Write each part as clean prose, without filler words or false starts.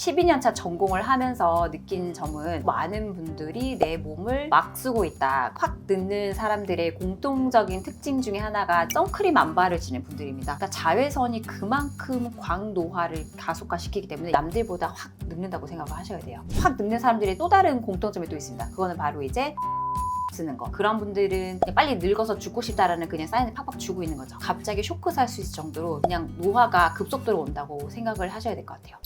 12년차 전공을 하면서 느낀 점은 많은 분들이 내 몸을 막 쓰고 있다. 확 늙는 사람들의 공통적인 특징 중에 하나가 선크림 안 바르시는 분들입니다. 그러니까 자외선이 그만큼 광노화를 가속화시키기 때문에 남들보다 확 늙는다고 생각을 하셔야 돼요. 확 늙는 사람들의 또 다른 공통점이 또 있습니다. 그거는 바로 이제 쓰는 거. 그런 분들은 그냥 빨리 늙어서 죽고 싶다라는 그냥 사인을 팍팍 주고 있는 거죠. 갑자기 쇼크 살 수 있을 정도로 그냥 노화가 급속도로 온다고 생각을 하셔야 될 것 같아요.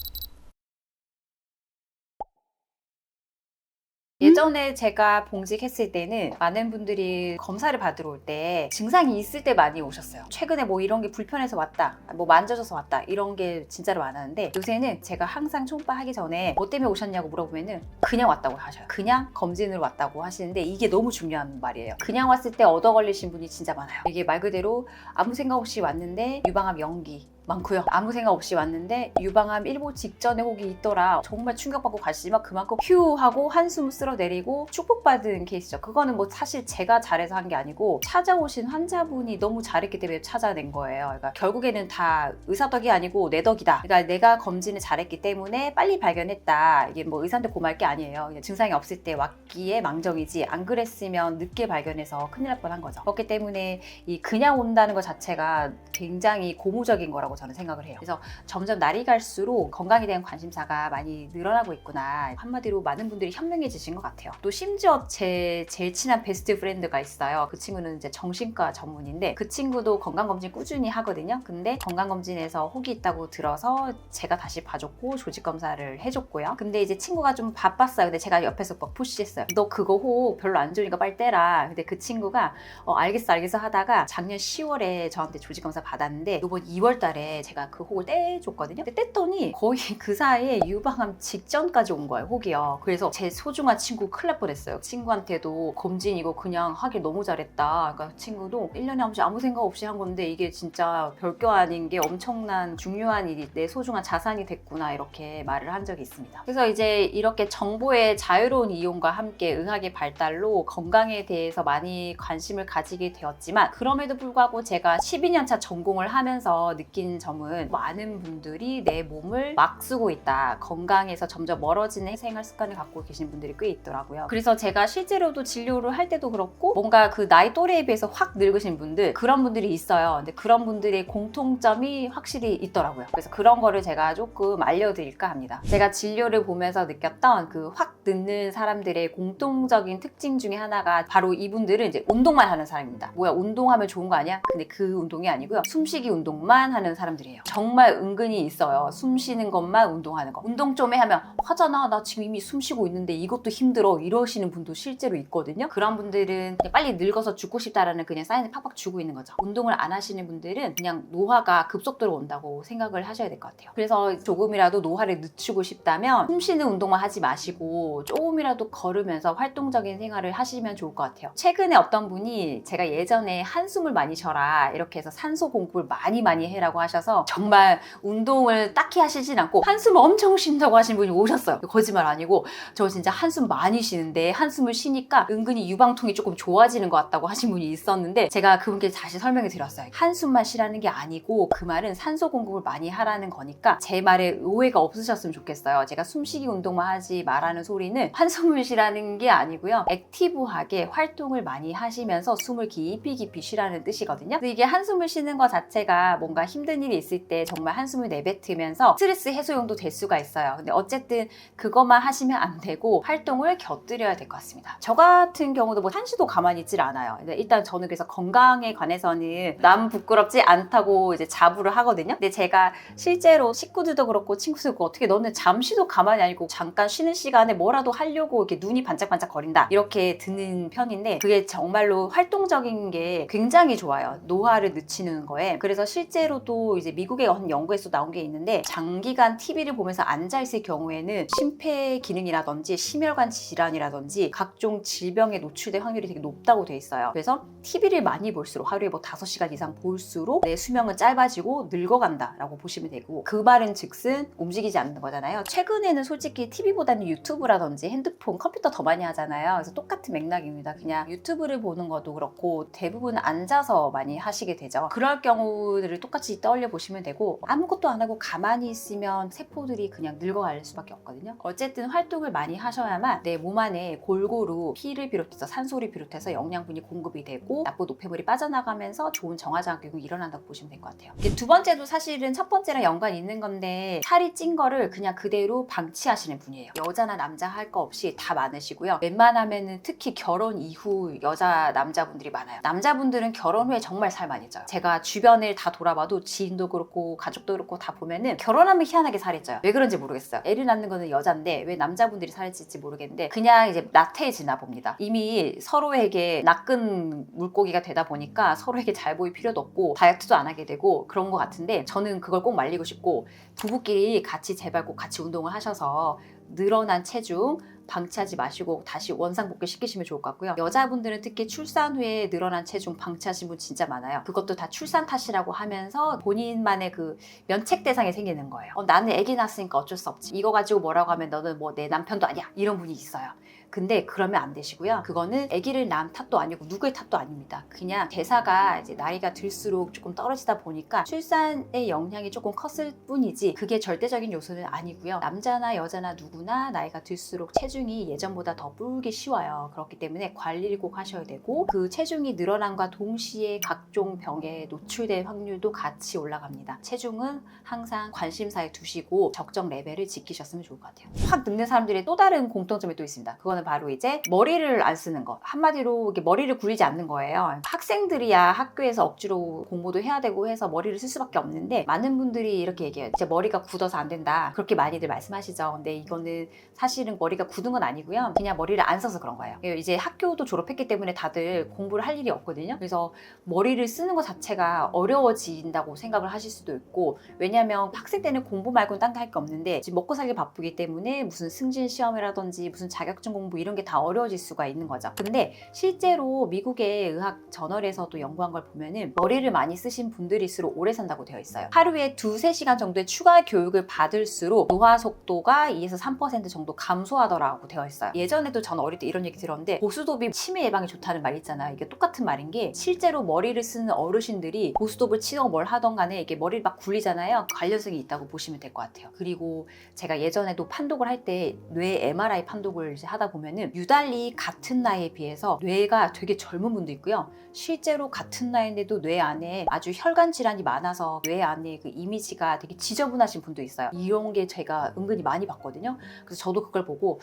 예전에 제가 봉직했을 때는 많은 분들이 검사를 받으러 올 때 증상이 있을 때 많이 오셨어요. 최근에 뭐 이런 게 불편해서 왔다, 뭐 만져져서 왔다, 이런 게 진짜로 많았는데 요새는 제가 항상 초음파 하기 전에 뭐 때문에 오셨냐고 물어보면은 그냥 왔다고 하셔요. 그냥 검진으로 왔다고 하시는데 이게 너무 중요한 말이에요. 그냥 왔을 때 얻어 걸리신 분이 진짜 많아요. 이게 말 그대로 아무 생각 없이 왔는데 유방암 연기 많고요. 아무 생각 없이 왔는데 유방암 일보 직전에 혹이 있더라. 정말 충격받고 가시지만 그만큼 휴 하고 한숨 쓸어내리고 축복받은 케이스죠. 그거는 뭐 사실 제가 잘해서 한 게 아니고 찾아오신 환자분이 너무 잘했기 때문에 찾아낸 거예요. 그러니까 결국에는 다 의사 덕이 아니고 내 덕이다. 그러니까 내가 검진을 잘했기 때문에 빨리 발견했다. 이게 뭐 의사한테 고마울 게 아니에요. 그냥 증상이 없을 때 왔기에 망정이지 안 그랬으면 늦게 발견해서 큰일 날 뻔한 거죠. 그렇기 때문에 이 그냥 온다는 것 자체가 굉장히 고무적인 거라고 저는 생각을 해요. 그래서 점점 날이 갈수록 건강에 대한 관심사가 많이 늘어나고 있구나. 한마디로 많은 분들이 현명해지신 것 같아요. 또 심지어 제 제일 친한 베스트 프렌드가 있어요. 그 친구는 이제 정신과 전문인데 그 친구도 건강검진 꾸준히 하거든요. 근데 건강검진에서 혹이 있다고 들어서 제가 다시 봐줬고 조직검사를 해줬고요. 근데 이제 친구가 좀 바빴어요. 근데 제가 옆에서 막 푸시했어요. 너 그거 혹 별로 안 좋으니까 빨리 떼라. 근데 그 친구가 알겠어 하다가 작년 10월에 저한테 조직검사 받았는데 이번 2월 달에 제가 그 혹을 떼줬거든요. 근데 뗐더니 거의 그 사이에 유방암 직전까지 온 거예요, 혹이요. 그래서 제 소중한 친구 큰일 날 뻔했어요. 친구한테도 검진 이거 그냥 하길 너무 잘했다. 그러니까 친구도 1년에 한 번씩 아무 생각 없이 한 건데 이게 진짜 별거 아닌 게 엄청난 중요한 일이 내 소중한 자산이 됐구나 이렇게 말을 한 적이 있습니다. 그래서 이제 이렇게 정보의 자유로운 이용과 함께 의학의 발달로 건강에 대해서 많이 관심을 가지게 되었지만 그럼에도 불구하고 제가 12년차 전공을 하면서 느낀 점은 많은 분들이 내 몸을 막 쓰고 있다. 건강에서 점점 멀어지는 생활 습관을 갖고 계신 분들이 꽤 있더라고요. 그래서 제가 실제로도 진료를 할 때도 그렇고 뭔가 그 나이 또래에 비해서 확 늙으신 분들 그런 분들이 있어요. 근데 그런 분들의 공통점이 확실히 있더라고요. 그래서 그런 거를 제가 조금 알려드릴까 합니다. 제가 진료를 보면서 느꼈던 그 확 늙는 사람들의 공통적인 특징 중에 하나가 바로 이분들은 이제 운동만 하는 사람입니다. 뭐야 운동하면 좋은 거 아니야? 근데 그 운동이 아니고요. 숨쉬기 운동만 하는 사람들이에요. 정말 은근히 있어요. 숨 쉬는 것만 운동하는 거. 운동 좀 해 하면 하잖아. 나 지금 이미 숨 쉬고 있는데 이것도 힘들어. 이러시는 분도 실제로 있거든요. 그런 분들은 그냥 빨리 늙어서 죽고 싶다라는 그냥 사인을 팍팍 주고 있는 거죠. 운동을 안 하시는 분들은 그냥 노화가 급속도로 온다고 생각을 하셔야 될 것 같아요. 그래서 조금이라도 노화를 늦추고 싶다면 숨 쉬는 운동만 하지 마시고 조금이라도 걸으면서 활동적인 생활을 하시면 좋을 것 같아요. 최근에 어떤 분이 제가 예전에 한숨을 많이 쉬어라 이렇게 해서 산소 공급을 많이 해라고 하셔서 정말 운동을 딱히 하시진 않고 한숨을 엄청 쉰다고 하신 분이 오셨어요. 거짓말 아니고 저 진짜 한숨 많이 쉬는데 한숨을 쉬니까 은근히 유방통이 조금 좋아지는 것 같다고 하신 분이 있었는데 제가 그분께 다시 설명을 드렸어요. 한숨만 쉬라는 게 아니고 그 말은 산소 공급을 많이 하라는 거니까 제 말에 오해가 없으셨으면 좋겠어요. 제가 숨쉬기 운동만 하지 말라는 소리는 한숨을 쉬라는 게 아니고요. 액티브하게 활동을 많이 하시면서 숨을 깊이 쉬라는 뜻이거든요. 근데 이게 한숨을 쉬는 것 자체가 뭔가 힘든 일이 있을 때 정말 한숨을 내뱉으면서 스트레스 해소용도 될 수가 있어요. 근데 어쨌든 그것만 하시면 안 되고 활동을 곁들여야 될 것 같습니다. 저 같은 경우도 뭐 한시도 가만히 있질 않아요. 일단 저는 그래서 건강에 관해서는 남 부끄럽지 않다고 이제 자부를 하거든요. 근데 제가 실제로 식구들도 그렇고 친구들도 그렇고 어떻게 너는 잠시도 가만히 아니고 잠깐 쉬는 시간에 뭐라도 하려고 이렇게 눈이 반짝반짝 거린다 이렇게 듣는 편인데 그게 정말로 활동적인 게 굉장히 좋아요. 노화를 늦추는 거에. 그래서 실제로도 이제 미국의 한 연구에서 나온 게 있는데 장기간 TV를 보면서 앉아있을 경우에는 심폐 기능이라든지 심혈관 질환이라든지 각종 질병에 노출될 확률이 되게 높다고 돼 있어요. 그래서 TV를 많이 볼수록 하루에 뭐 5시간 이상 볼수록 내 수명은 짧아지고 늙어간다라고 보시면 되고 그 말은 즉슨 움직이지 않는 거잖아요. 최근에는 솔직히 TV보다는 유튜브라든지 유튜브라든지 핸드폰, 컴퓨터 더 많이 하잖아요. 그래서 똑같은 맥락입니다. 그냥 유튜브를 보는 것도 그렇고 대부분 앉아서 많이 하시게 되죠. 그럴 경우들을 똑같이 떠올려 보시면 되고, 아무것도 안 하고 가만히 있으면 세포들이 그냥 늙어갈 수밖에 없거든요. 어쨌든 활동을 많이 하셔야만 내 몸 안에 골고루 피를 비롯해서 산소를 비롯해서 영양분이 공급이 되고 나쁜 노폐물이 빠져나가면서 좋은 정화작용이 일어난다고 보시면 될 것 같아요. 이게 두 번째도 사실은 첫 번째랑 연관이 있는 건데, 살이 찐 거를 그냥 그대로 방치하시는 분이에요. 여자나 남자 할 거 없이 다 많으시고요. 웬만하면은 특히 결혼 이후 여자 남자분들이 많아요. 남자분들은 결혼 후에 정말 살 많이 쪄요. 제가 주변을 다 돌아봐도 지인도 그렇고 가족도 그렇고 다 보면은 결혼하면 희한하게 살이 쪄요. 왜 그런지 모르겠어요. 애를 낳는 거는 여잔데 왜 남자분들이 살이 찔지 모르겠는데, 그냥 이제 나태해지나 봅니다. 이미 서로에게 낚은 물고기가 되다 보니까 서로에게 잘 보일 필요도 없고 다이어트도 안 하게 되고 그런 것 같은데, 저는 그걸 꼭 말리고 싶고, 부부끼리 같이 제발 꼭 같이 운동을 하셔서 늘어난 체중 방치하지 마시고 다시 원상복귀 시키시면 좋을 것 같고요. 여자분들은 특히 출산 후에 늘어난 체중 방치하신 분 진짜 많아요. 그것도 다 출산 탓이라고 하면서 본인만의 그 면책 대상이 생기는 거예요. 나는 아기 낳았으니까 어쩔 수 없지, 이거 가지고 뭐라고 하면 너는 뭐 내 남편도 아니야, 이런 분이 있어요. 근데 그러면 안 되시고요. 그거는 아기를 낳은 탓도 아니고 누구의 탓도 아닙니다. 그냥 대사가 이제 나이가 들수록 조금 떨어지다 보니까 출산의 영향이 조금 컸을 뿐이지, 그게 절대적인 요소는 아니고요. 남자나 여자나 누구나 나이가 들수록 체중이 예전보다 더 불기 쉬워요. 그렇기 때문에 관리를 꼭 하셔야 되고, 그 체중이 늘어남과 동시에 각종 병에 노출될 확률도 같이 올라갑니다. 체중은 항상 관심사에 두시고 적정 레벨을 지키셨으면 좋을 것 같아요. 확 늙는 사람들의 또 다른 공통점이 또 있습니다. 그거는 바로 이제 머리를 안 쓰는 거. 한마디로 이게 머리를 굴리지 않는 거예요. 학생들이야 학교에서 억지로 공부도 해야 되고 해서 머리를 쓸 수밖에 없는데, 많은 분들이 이렇게 얘기해요. 이제 머리가 굳어서 안 된다, 그렇게 많이들 말씀하시죠. 근데 이거는 사실은 머리가 굳은 건 아니고요. 그냥 머리를 안 써서 그런 거예요. 이제 학교도 졸업했기 때문에 다들 공부를 할 일이 없거든요. 그래서 머리를 쓰는 것 자체가 어려워진다고 생각을 하실 수도 있고, 왜냐하면 학생 때는 공부 말고는 딴 게 할 게 없는데 지금 먹고 살기 바쁘기 때문에 무슨 승진 시험이라든지 무슨 자격증 공부 이런 게 다 어려워질 수가 있는 거죠. 근데 실제로 미국의 의학 저널에서도 연구한 걸 보면은 머리를 많이 쓰신 분들일수록 오래 산다고 되어 있어요. 하루에 2-3시간 정도의 추가 교육을 받을수록 노화 속도가 2에서 3% 정도 감소하더라고 되어 있어요. 예전에도 전 어릴 때 이런 얘기 들었는데, 보수도비 치매 예방에 좋다는 말 있잖아요. 이게 똑같은 말인 게, 실제로 머리를 쓰는 어르신들이 보수도를 치던 뭘 하던 간에 이게 머리를 막 굴리잖아요. 관련성이 있다고 보시면 될 것 같아요. 그리고 제가 예전에도 판독을 할 때 뇌 MRI 판독을 이제 하다 보면은 유달리 같은 나이에 비해서 뇌가 되게 젊은 분도 있고요. 실제로 같은 나이인데도 뇌 안에 아주 혈관 질환이 많아서 뇌 안에 그 이미지가 되게 지저분하신 분도 있어요. 이런 게 제가 은근히 많이 봤거든요. 그래서 저도 그걸 보고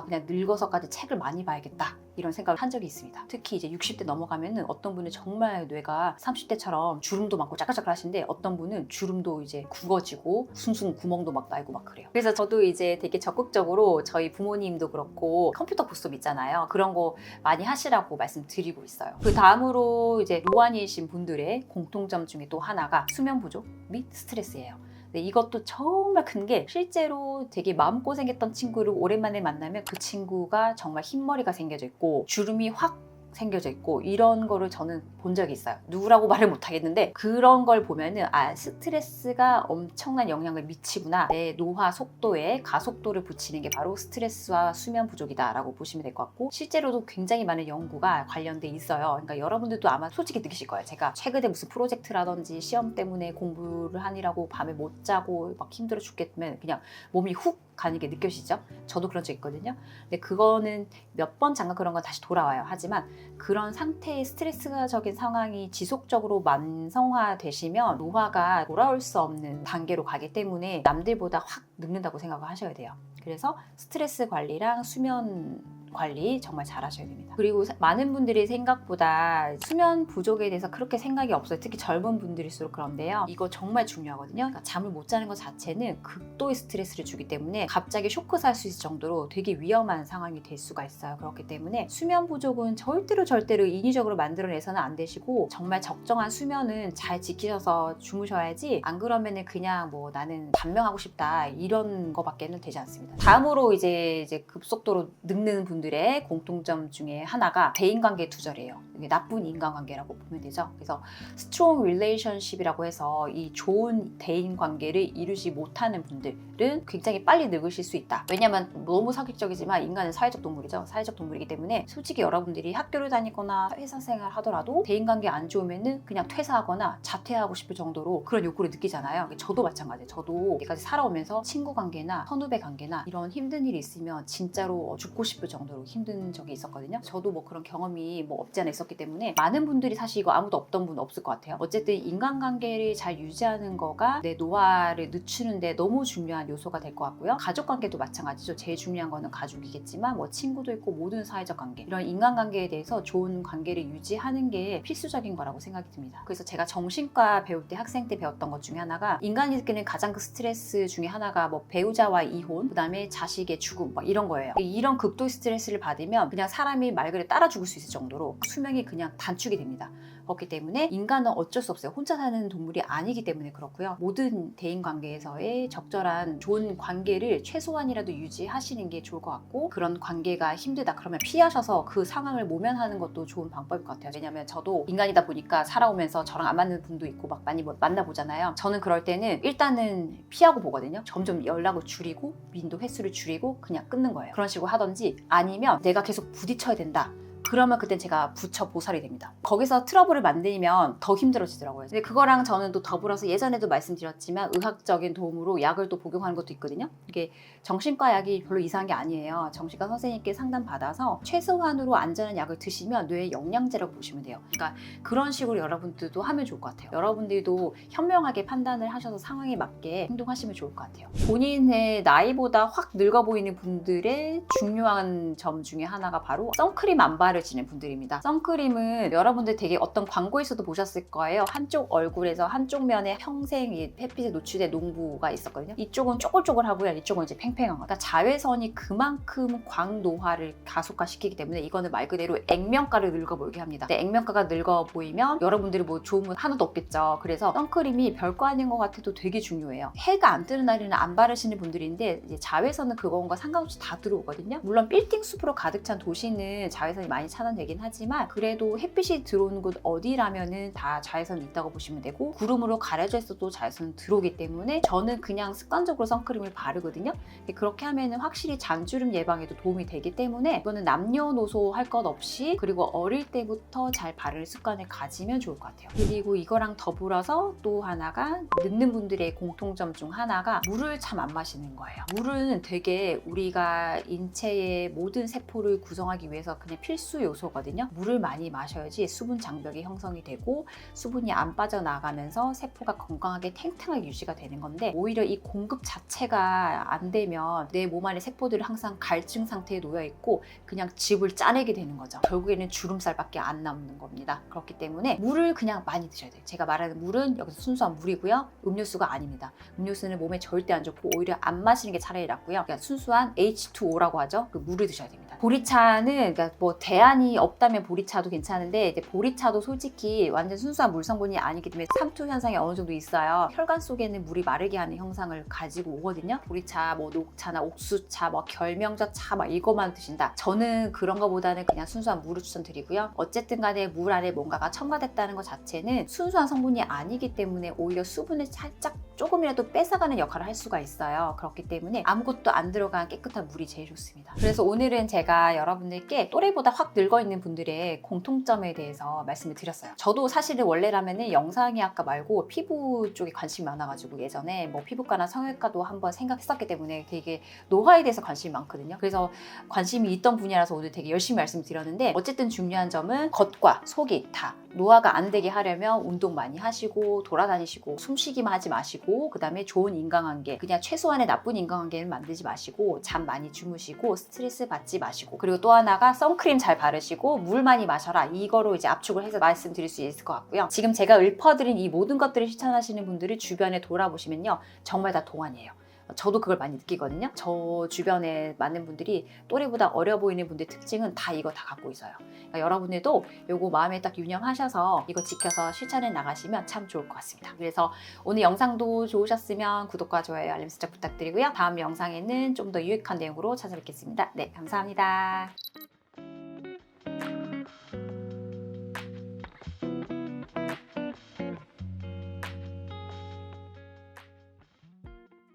그냥 늙어서까지 책을 많이 봐야겠다, 이런 생각을 한 적이 있습니다. 특히 이제 60대 넘어가면은 어떤 분은 정말 뇌가 30대처럼 주름도 많고 짜글짜글 하신데, 어떤 분은 주름도 이제 굵어지고 숭숭 구멍도 막 나고 막 그래요. 그래서 저도 이제 되게 적극적으로 저희 부모님도 그렇고 컴퓨터 보습 있잖아요. 그런 거 많이 하시라고 말씀드리고 있어요. 그 다음으로 이제 노안이신 분들의 공통점 중에 또 하나가 수면 부족 및 스트레스예요. 네, 이것도 정말 큰 게, 실제로 되게 마음고생했던 친구를 오랜만에 만나면 그 친구가 정말 흰머리가 생겨져 있고 주름이 확 생겨져 있고, 이런 거를 저는 본 적이 있어요. 누구라고 말을 못 하겠는데, 그런 걸 보면은 스트레스가 엄청난 영향을 미치구나, 내 노화 속도에 가속도를 붙이는 게 바로 스트레스와 수면 부족이다 라고 보시면 될 것 같고, 실제로도 굉장히 많은 연구가 관련돼 있어요. 그러니까 여러분들도 아마 솔직히 느끼실 거예요. 제가 최근에 무슨 프로젝트라든지 시험 때문에 공부를 하느라고 밤에 못 자고 막 힘들어 죽겠으면 그냥 몸이 훅 가는 게 느껴지죠? 저도 그런 적 있거든요. 근데 그거는 몇 번 잠깐 그런 건 다시 돌아와요. 하지만 그런 상태의 스트레스적인 상황이 지속적으로 만성화되시면 노화가 돌아올 수 없는 단계로 가기 때문에 남들보다 확 늙는다고 생각을 하셔야 돼요. 그래서 스트레스 관리랑 수면 관리 정말 잘 하셔야 됩니다. 그리고 많은 분들이 생각보다 수면 부족에 대해서 그렇게 생각이 없어요. 특히 젊은 분들일수록 그런데요. 이거 정말 중요하거든요. 그러니까 잠을 못 자는 것 자체는 극도의 스트레스를 주기 때문에 갑자기 쇼크 살 수 있을 정도로 되게 위험한 상황이 될 수가 있어요. 그렇기 때문에 수면 부족은 절대로 인위적으로 만들어내서는 안 되시고, 정말 적정한 수면은 잘 지키셔서 주무셔야지, 안 그러면은 그냥 뭐 나는 단명하고 싶다 이런 거밖에는 되지 않습니다. 다음으로 이제 급속도로 늙는 분들의 공통점 중에 하나가 대인관계 두절이에요. 이게 나쁜 인간관계라고 보면 되죠. 그래서 strong relationship이라고 해서 이 좋은 대인 관계를 이루지 못하는 분들은 굉장히 빨리 늙으실 수 있다. 왜냐면 너무 사기적이지만 인간은 사회적 동물이죠. 사회적 동물이기 때문에 솔직히 여러분들이 학교를 다니거나 회사 생활 하더라도 대인관계 안 좋으면은 그냥 퇴사하거나 자퇴하고 싶을 정도로 그런 욕구를 느끼잖아요. 저도 마찬가지예요. 저도 여기까지 살아오면서 친구 관계나 선후배 관계나 이런 힘든 일이 있으면 진짜로 죽고 싶을 정도로 힘든 적이 있었거든요. 저도 뭐 그런 경험이 뭐 없지 않아 있었기 때문에 많은 분들이 사실 이거 아무도 없던 분 없을 것 같아요. 어쨌든 인간관계를 잘 유지하는 거가 내 노화를 늦추는데 너무 중요한 요소가 될 것 같고요. 가족관계도 마찬가지죠. 제일 중요한 거는 가족이겠지만 뭐 친구도 있고 모든 사회적 관계, 이런 인간관계에 대해서 좋은 관계를 유지하는 게 필수적인 거라고 생각이 듭니다. 그래서 제가 정신과 배울 때 학생 때 배웠던 것 중에 하나가 인간이 느끼는 가장 큰 스트레스 중에 하나가 뭐 배우자와 이혼, 그 다음에 자식의 죽음 막 이런 거예요. 이런 극도의 스트레스를 받으면 그냥 사람이 말 그대로 따라 죽을 수 있을 정도로 수명이 그냥 단축이 됩니다. 그렇기 때문에 인간은 어쩔 수 없어요. 혼자 사는 동물이 아니기 때문에 그렇고요. 모든 대인관계에서의 적절한 좋은 관계를 최소한이라도 유지하시는 게 좋을 것 같고, 그런 관계가 힘들다 그러면 피하셔서 그 상황을 모면하는 것도 좋은 방법일 것 같아요. 왜냐면 저도 인간이다 보니까 살아오면서 저랑 안 맞는 분도 있고 막 많이 만나보잖아요. 저는 그럴 때는 일단은 피하고 보거든요. 점점 연락을 줄이고 민도 횟수를 줄이고 그냥 끊는 거예요. 그런 식으로 하던지, 아니면 내가 계속 부딪혀야 된다. 그러면 그땐 제가 부처 보살이 됩니다. 거기서 트러블을 만들면 더 힘들어지더라고요. 근데 그거랑 저는 또 더불어서 예전에도 말씀드렸지만 의학적인 도움으로 약을 또 복용하는 것도 있거든요. 이게 정신과 약이 별로 이상한 게 아니에요. 정신과 선생님께 상담받아서 최소한으로 안전한 약을 드시면 뇌 영양제라고 보시면 돼요. 그러니까 그런 식으로 여러분들도 하면 좋을 것 같아요. 여러분들도 현명하게 판단을 하셔서 상황에 맞게 행동하시면 좋을 것 같아요. 본인의 나이보다 확 늙어 보이는 분들의 중요한 점 중에 하나가 바로 선크림 안 바르시는 분들입니다. 선크림은 여러분들 되게 어떤 광고에서도 보셨을 거예요. 한쪽 얼굴에서 한쪽 면에 평생 햇빛에 노출된 농부가 있었거든요. 이쪽은 쪼글쪼글하고요. 이쪽은 이제 팽팽한 거. 그러니까 자외선이 그만큼 광노화를 가속화시키기 때문에 이거는 말 그대로 액면가를 늙어 보이게 합니다. 근데 액면가가 늙어 보이면 여러분들이 뭐 좋은 건 하나도 없겠죠. 그래서 선크림이 별거 아닌 것 같아도 되게 중요해요. 해가 안 뜨는 날에는 안 바르시는 분들인데 이제 자외선은 그거와 상관없이 다 들어오거든요. 물론 빌딩 숲으로 가득 찬 도시는 자외선이 많이 차단되긴 하지만 그래도 햇빛이 들어오는 곳 어디라면은 다 자외선이 있다고 보시면 되고, 구름으로 가려져 있어도 자외선은 들어오기 때문에 저는 그냥 습관적으로 선크림을 바르거든요. 그렇게 하면은 확실히 잔주름 예방에도 도움이 되기 때문에 이거는 남녀노소 할 것 없이, 그리고 어릴 때부터 잘 바를 습관을 가지면 좋을 것 같아요. 그리고 이거랑 더불어서 또 하나가 늙는 분들의 공통점 중 하나가 물을 참 안 마시는 거예요. 물은 되게 우리가 인체의 모든 세포를 구성하기 위해서 그냥 필수 요소거든요. 물을 많이 마셔야지 수분 장벽이 형성이 되고 수분이 안 빠져나가면서 세포가 건강하게 탱탱하게 유지가 되는 건데, 오히려 이 공급 자체가 안 되면 내 몸 안의 세포들은 항상 갈증 상태에 놓여 있고 그냥 즙을 짜내게 되는 거죠. 결국에는 주름살밖에 안 남는 겁니다. 그렇기 때문에 물을 그냥 많이 드셔야 돼요. 제가 말하는 물은 여기서 순수한 물이고요. 음료수가 아닙니다. 음료수는 몸에 절대 안 좋고 오히려 안 마시는 게 차라리 낫고요. 그러니까 순수한 H2O라고 하죠. 그 물을 드셔야 됩니다. 보리차는 그러니까 뭐 대안이 없다면 보리차도 괜찮은데, 이제 보리차도 솔직히 완전 순수한 물 성분이 아니기 때문에 삼투 현상이 어느 정도 있어요. 혈관 속에는 물이 마르게 하는 형상을 가지고 오거든요. 보리차, 뭐 녹차나 옥수차, 뭐 결명자차 막 이거만 드신다. 저는 그런 거보다는 그냥 순수한 물을 추천드리고요. 어쨌든 간에 물 안에 뭔가가 첨가됐다는 것 자체는 순수한 성분이 아니기 때문에 오히려 수분을 살짝 조금이라도 뺏어가는 역할을 할 수가 있어요. 그렇기 때문에 아무것도 안 들어간 깨끗한 물이 제일 좋습니다. 그래서 오늘은 제가 여러분들께 또래보다 확 늙어 있는 분들의 공통점에 대해서 말씀을 드렸어요. 저도 사실은 원래라면은 영상의학과 말고 피부 쪽에 관심이 많아가지고 예전에 뭐 피부과나 성형외과도 한번 생각했었기 때문에 되게 노화에 대해서 관심이 많거든요. 그래서 관심이 있던 분야라서 오늘 되게 열심히 말씀드렸는데, 어쨌든 중요한 점은 겉과 속이 다 노화가 안 되게 하려면 운동 많이 하시고 돌아다니시고 숨쉬기만 하지 마시고, 그 다음에 좋은 인간관계, 그냥 최소한의 나쁜 인간관계는 만들지 마시고 잠 많이 주무시고 스트레스 받지 마시고, 그리고 또 하나가 선크림 잘 바르시고 물 많이 마셔라. 이거로 이제 압축을 해서 말씀드릴 수 있을 것 같고요. 지금 제가 읊어드린 이 모든 것들을 실천하시는 분들이 주변에 돌아보시면요, 정말 다 동안이에요. 저도 그걸 많이 느끼거든요. 저 주변에 많은 분들이 또래보다 어려 보이는 분들의 특징은 다 이거 다 갖고 있어요. 그러니까 여러분들도 이거 마음에 딱 유념하셔서 이거 지켜서 실천해 나가시면 참 좋을 것 같습니다. 그래서 오늘 영상도 좋으셨으면 구독과 좋아요, 알림 설정 부탁드리고요. 다음 영상에는 좀 더 유익한 내용으로 찾아뵙겠습니다. 네, 감사합니다.